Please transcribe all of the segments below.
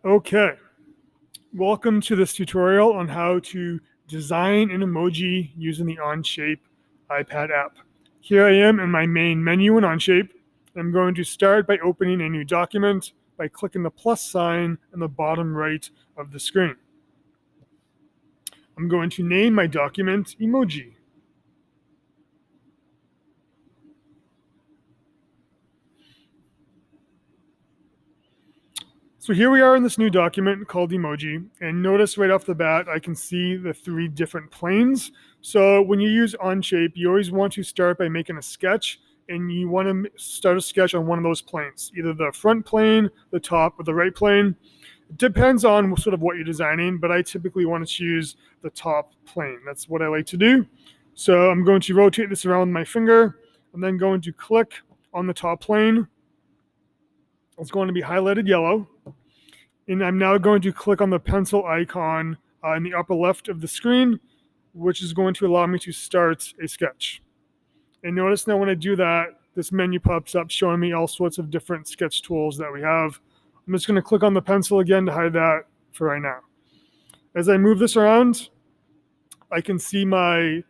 Okay, welcome to this tutorial on how to design an emoji using the Onshape iPad app. Here I am in my main menu in Onshape. I'm going to start by opening a new document by clicking the plus sign in the bottom right of the screen. I'm going to name my document Emoji. So here we are in this new document called Emoji, and notice right off the bat, I can see the three different planes. So when you use Onshape, you always want to start by making a sketch, and you want to start a sketch on one of those planes, either the front plane, the top, or the right plane. It depends on sort of what you're designing, but I typically want to choose the top plane. That's what I like to do. So I'm going to rotate this around with my finger. I'm then going to click on the top plane. It's going to be highlighted yellow. And I'm now going to click on the pencil icon in the upper left of the screen, which is going to allow me to start a sketch. And notice now when I do that, this menu pops up showing me all sorts of different sketch tools that we have. I'm just going to click on the pencil again to hide that for right now. As I move this around, I can see my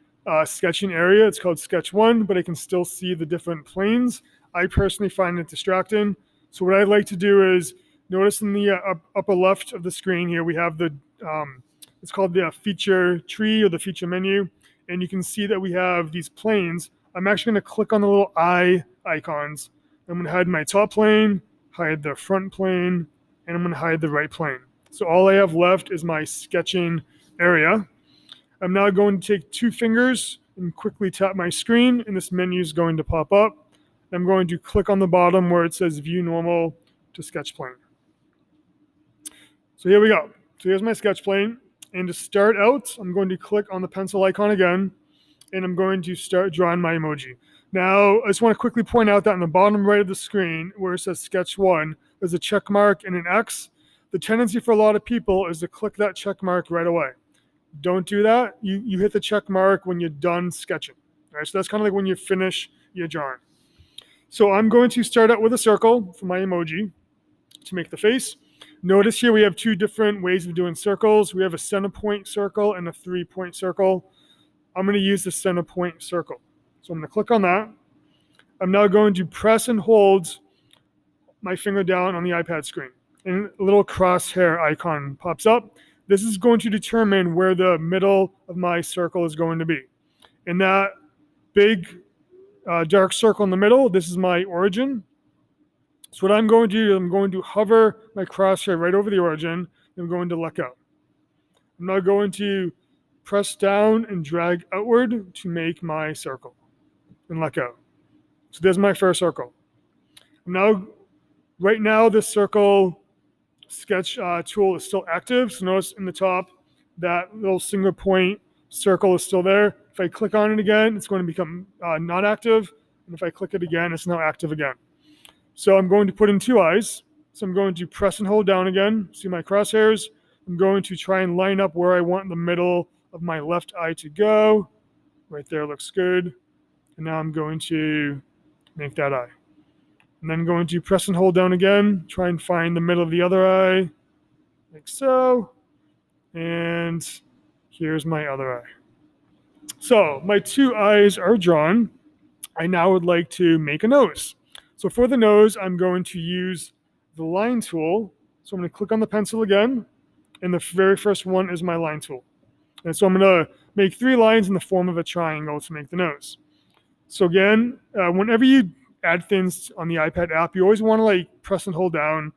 sketching area. It's called Sketch 1, but I can still see the different planes. I personally find it distracting. So what I'd like to do is notice in the upper left of the screen here, we have it's called the feature tree or the feature menu. And you can see that we have these planes. I'm actually going to click on the little eye icons. I'm going to hide my top plane, hide the front plane, and I'm going to hide the right plane. So all I have left is my sketching area. I'm now going to take two fingers and quickly tap my screen, and this menu is going to pop up. I'm going to click on the bottom where it says View Normal to Sketch Plane. So here we go. So here's my sketch plane. And to start out, I'm going to click on the pencil icon again, and I'm going to start drawing my emoji. Now, I just want to quickly point out that on the bottom right of the screen, where it says Sketch 1, there's a check mark and an X. The tendency for a lot of people is to click that check mark right away. Don't do that. You hit the check mark when you're done sketching. Right? So that's kind of like when you finish your drawing. So I'm going to start out with a circle for my emoji to make the face. Notice here we have two different ways of doing circles. We have a center point circle and a 3-point circle. I'm going to use the center point circle. So I'm going to click on that. I'm now going to press and hold my finger down on the iPad screen. And a little crosshair icon pops up. This is going to determine where the middle of my circle is going to be. And that big dark circle in the middle, this is my origin. So what I'm going to do, I'm going to hover my crosshair right over the origin, and I'm going to let go. I'm now going to press down and drag outward to make my circle and let go. So there's my first circle. Right now, this circle sketch tool is still active. So notice in the top, that little single point circle is still there. If I click on it again, it's going to become not active. And if I click it again, it's now active again. So I'm going to put in two eyes. So I'm going to press and hold down again. See my crosshairs? I'm going to try and line up where I want the middle of my left eye to go. Right there looks good. And now I'm going to make that eye. And then going to press and hold down again, try and find the middle of the other eye, like so. And here's my other eye. So my two eyes are drawn. I now would like to make a nose. So for the nose, I'm going to use the line tool. So I'm going to click on the pencil again, and the very first one is my line tool. And so I'm going to make 3 lines in the form of a triangle to make the nose. So again, whenever you add things on the iPad app, you always want to press and hold down,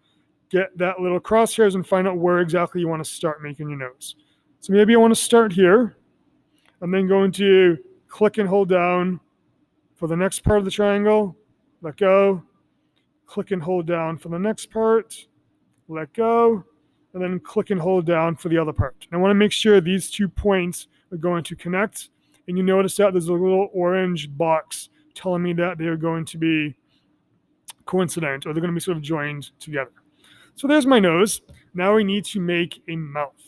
get that little crosshairs and find out where exactly you want to start making your nose. So maybe I want to start here. I'm then going to click and hold down for the next part of the triangle, let go, click and hold down for the next part, let go, and then click and hold down for the other part. And I want to make sure these 2 points are going to connect. And you notice that there's a little orange box telling me that they're going to be coincident, or they're going to be sort of joined together. So there's my nose. Now we need to make a mouth.